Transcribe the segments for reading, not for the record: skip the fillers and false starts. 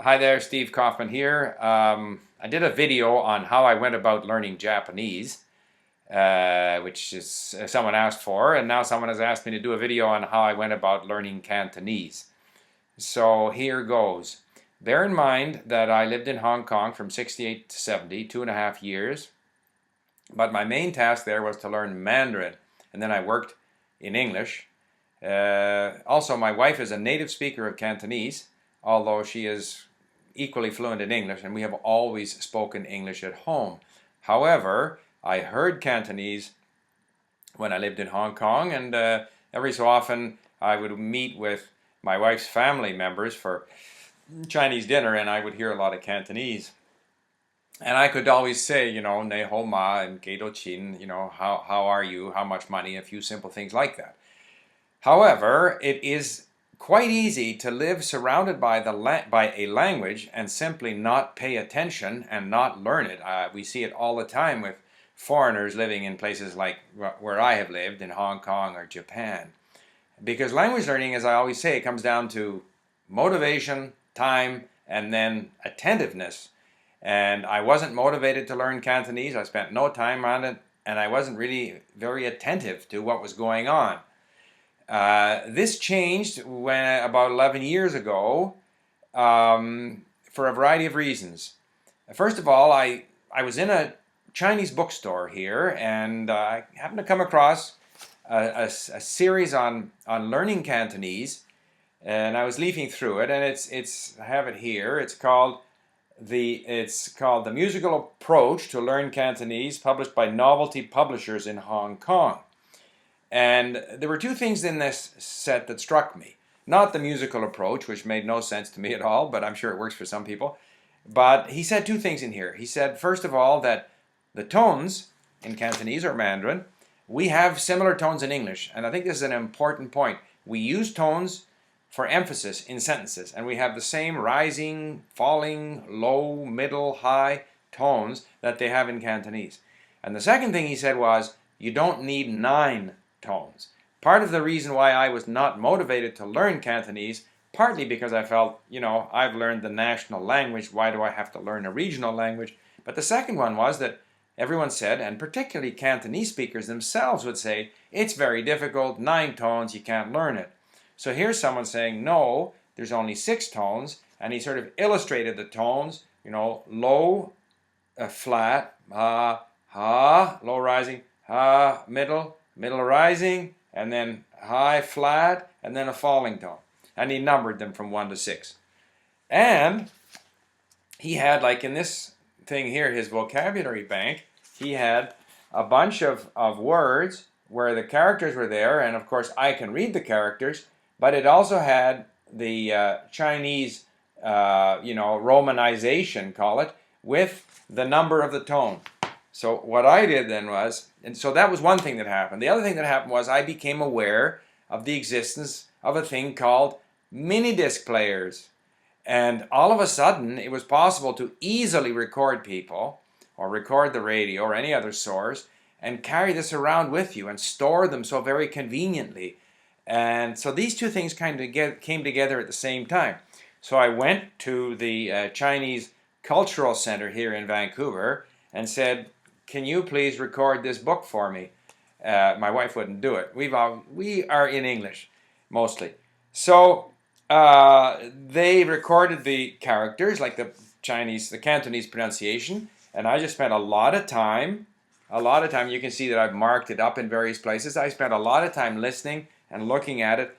Hi there, Steve Kaufman here. I did a video on how I went about learning Japanese, which is someone asked for, and now someone has asked me to do a video on how I went about learning Cantonese. So here goes. Bear in mind that I lived in Hong Kong from 68 to 70, 2.5 years, but my main task there was to learn Mandarin, and then I worked in English. Also, my wife is a native speaker of Cantonese, although she is equally fluent in English, and we have always spoken English at home. However, I heard Cantonese when I lived in Hong Kong, and every so often I would meet with my wife's family members for Chinese dinner, and I would hear a lot of Cantonese. And I could always say, ne ho ma and ge do chin, how are you, how much money, a few simple things like that. However, it is quite easy to live surrounded by a language and simply not pay attention and not learn it. We see it all the time with foreigners living in places like where I have lived, in Hong Kong or Japan. Because language learning, as I always say, comes down to motivation, time, and then attentiveness. And I wasn't motivated to learn Cantonese. I spent no time on it, and I wasn't really very attentive to what was going on. This changed when about 11 years ago for a variety of reasons. First of all, I was in a Chinese bookstore here, and I happened to come across a series on learning Cantonese, and I was leafing through it, and I have it here. It's called the Musical Approach to Learn Cantonese, published by Novelty Publishers in Hong Kong. And there were two things in this set that struck me. Not the musical approach, which made no sense to me at all, but I'm sure it works for some people. But he said two things in here. He said, first of all, that the tones in Cantonese or Mandarin, we have similar tones in English. And I think this is an important point. We use tones for emphasis in sentences, and we have the same rising, falling, low, middle, high tones that they have in Cantonese. And the second thing he said was, you don't need 9 tones. Part of the reason why I was not motivated to learn Cantonese, partly because I felt, I've learned the national language, why do I have to learn a regional language? But the second one was that everyone said, and particularly Cantonese speakers themselves would say, it's very difficult, 9 tones, you can't learn it. So here's someone saying, no, there's only 6 tones, and he sort of illustrated the tones, low, flat, ha, ha, low rising, ha, middle rising, and then high flat, and then a falling tone. And he numbered them from 1 to 6. And he had, like in this thing here, his vocabulary bank, he had a bunch of words where the characters were there, and of course I can read the characters, but it also had the Chinese, romanization, call it, with the number of the tone. So what I did then was, and so that was one thing that happened. The other thing that happened was I became aware of the existence of a thing called mini disc players. And all of a sudden, it was possible to easily record people, or record the radio, or any other source, and carry this around with you and store them so very conveniently. And so these two things kind of came together at the same time. So I went to the Chinese Cultural Center here in Vancouver and said, can you please record this book for me? My wife wouldn't do it. We are in English, mostly. So they recorded the characters, like the Cantonese pronunciation, and I just spent a lot of time. You can see that I've marked it up in various places. I spent a lot of time listening and looking at it,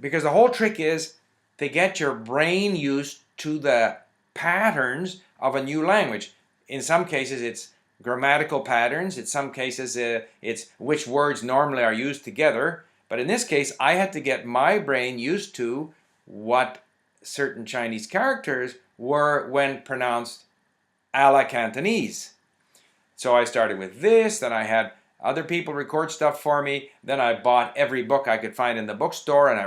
because the whole trick is to get your brain used to the patterns of a new language. In some cases, it's grammatical patterns. In some cases, it's which words normally are used together. But in this case, I had to get my brain used to what certain Chinese characters were when pronounced a la Cantonese. So I started with this, then I had other people record stuff for me, then I bought every book I could find in the bookstore, and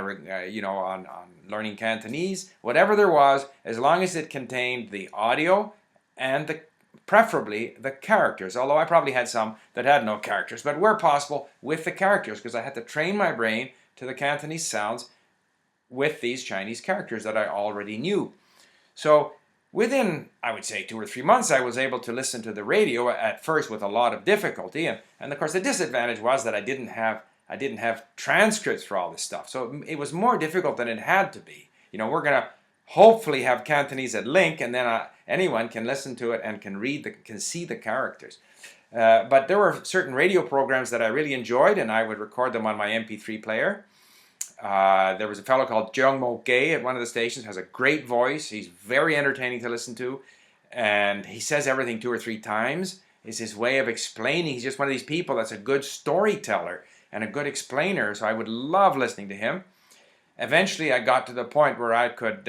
on learning Cantonese, whatever there was, as long as it contained the audio and preferably the characters, although I probably had some that had no characters, but where possible with the characters, because I had to train my brain to the Cantonese sounds with these Chinese characters that I already knew. So within, I would say, 2 or 3 months, I was able to listen to the radio at first with a lot of difficulty. And of course, the disadvantage was that I didn't have transcripts for all this stuff. So it was more difficult than it had to be. We're going to hopefully have Cantonese at LingQ, and then anyone can listen to it and can see the characters. But there were certain radio programs that I really enjoyed, and I would record them on my MP3 player. There was a fellow called Jung Mo Gay at one of the stations, has a great voice. He's very entertaining to listen to, and he says everything 2 or 3 times. It's his way of explaining. He's just one of these people that's a good storyteller and a good explainer, so I would love listening to him. Eventually, I got to the point where I could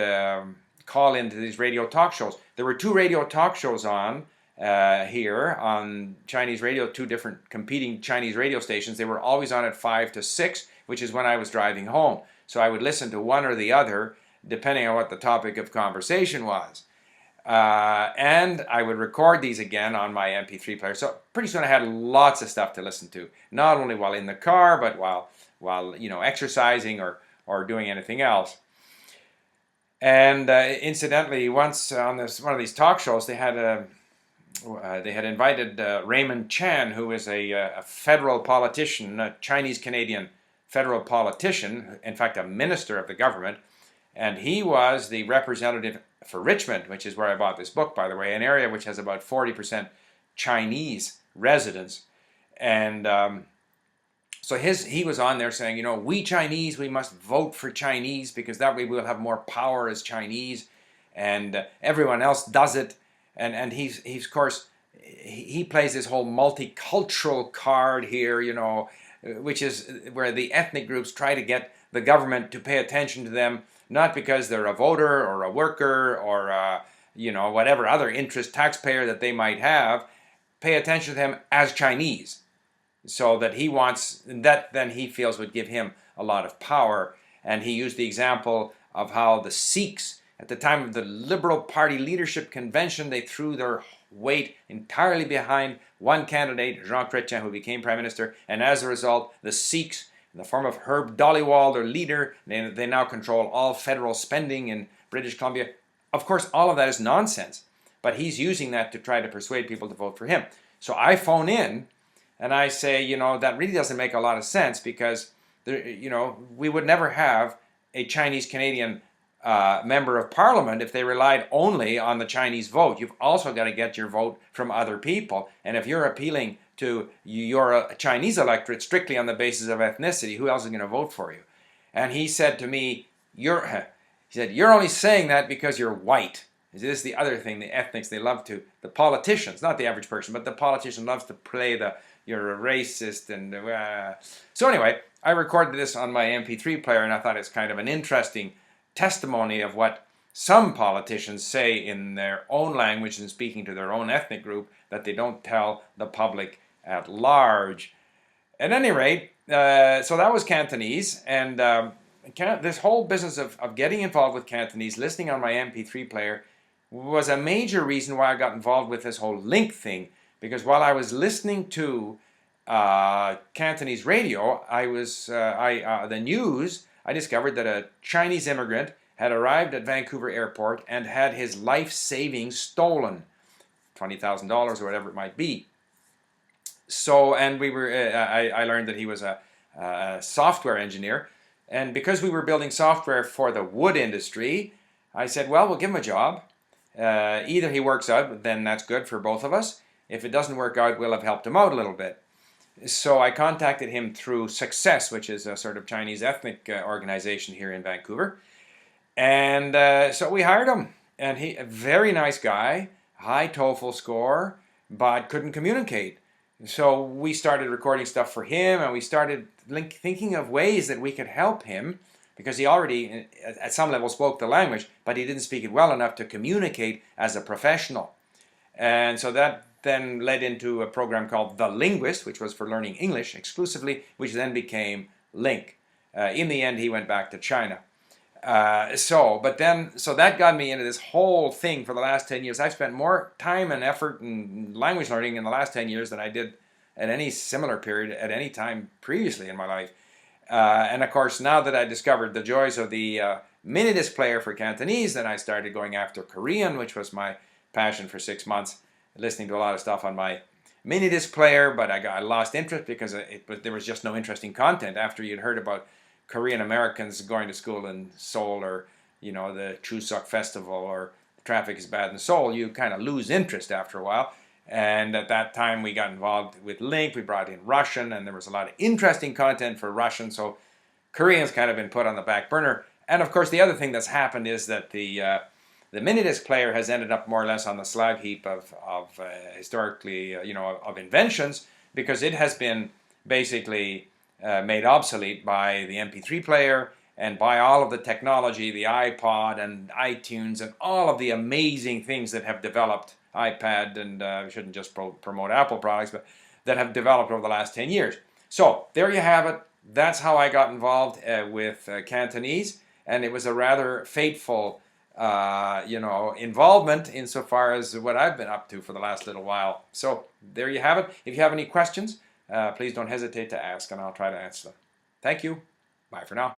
call into these radio talk shows. There were 2 radio talk shows on here on Chinese radio, 2 different competing Chinese radio stations. They were always on at 5 to 6, which is when I was driving home. So I would listen to one or the other, depending on what the topic of conversation was. And I would record these again on my MP3 player. So pretty soon I had lots of stuff to listen to, not only while in the car, but while exercising or doing anything else. And incidentally, once on one of these talk shows, they had invited Raymond Chan, who is a federal politician, a Chinese-Canadian federal politician, in fact a minister of the government, and he was the representative for Richmond, which is where I bought this book, by the way, an area which has about 40% Chinese residents. And so he was on there saying, we Chinese, we must vote for Chinese because that way we'll have more power as Chinese, and everyone else does it. And he's of course, he plays this whole multicultural card here, which is where the ethnic groups try to get the government to pay attention to them, not because they're a voter or a worker or whatever other interest taxpayer that they might have, pay attention to them as Chinese. So that then he feels would give him a lot of power. And he used the example of how the Sikhs, at the time of the Liberal Party leadership convention, they threw their weight entirely behind one candidate, Jean Chrétien, who became Prime Minister. And as a result, the Sikhs, in the form of Herb Dhaliwal, their leader, they now control all federal spending in British Columbia. Of course, all of that is nonsense. But he's using that to try to persuade people to vote for him. So I phone in and I say, that really doesn't make a lot of sense because, we would never have a Chinese-Canadian member of parliament if they relied only on the Chinese vote. You've also got to get your vote from other people. And if you're appealing to your Chinese electorate strictly on the basis of ethnicity, who else is going to vote for you? And he said to me, you're only saying that because you're white. This is the other thing, the ethnics, they love to, the politicians, not the average person, but the politician loves to play you're a racist. And so anyway, I recorded this on my MP3 player, and I thought it's kind of an interesting testimony of what some politicians say in their own language and speaking to their own ethnic group that they don't tell the public at large. At any rate, so that was Cantonese, and this whole business of getting involved with Cantonese, listening on my MP3 player, was a major reason why I got involved with this whole LingQ thing, because while I was listening to Cantonese radio, the news, I discovered that a Chinese immigrant had arrived at Vancouver Airport and had his life savings stolen, $20,000 or whatever it might be. So, and I learned that he was a software engineer, and because we were building software for the wood industry, I said, well, we'll give him a job. Either he works out, then that's good for both of us. If it doesn't work out, we'll have helped him out a little bit. So I contacted him through Success, which is a sort of Chinese ethnic organization here in Vancouver. And so we hired him. And he, a very nice guy, high TOEFL score, but couldn't communicate. So we started recording stuff for him, and we started thinking of ways that we could help him, because he already, at some level, spoke the language, but he didn't speak it well enough to communicate as a professional. And so that then led into a program called The Linguist, which was for learning English exclusively, which then became LingQ. In the end, he went back to China. So that got me into this whole thing for the last 10 years. I've spent more time and effort in language learning in the last 10 years than I did at any similar period at any time previously in my life. And of course, now that I discovered the joys of the mini disc player for Cantonese. Then I started going after Korean, which was my passion for 6 months, listening to a lot of stuff on my mini disc player, but I lost interest because there was just no interesting content. After you'd heard about Korean Americans going to school in Seoul, or the Chuseok Festival, or Traffic is Bad in Seoul, you kind of lose interest after a while. And at that time we got involved with LingQ. We brought in Russian, and there was a lot of interesting content for Russian, so Korean's kind of been put on the back burner. And of course the other thing that's happened is that the mini disc player has ended up more or less on the slag heap of historically, of inventions, because it has been basically made obsolete by the MP3 player and by all of the technology, the iPod and iTunes and all of the amazing things that have developed, iPad, and we shouldn't just promote Apple products, but that have developed over the last 10 years. So there you have it. That's how I got involved with Cantonese, and it was a rather fateful involvement insofar as what I've been up to for the last little while. So there you have it. If you have any questions, please don't hesitate to ask, and I'll try to answer them. Thank you. Bye for now.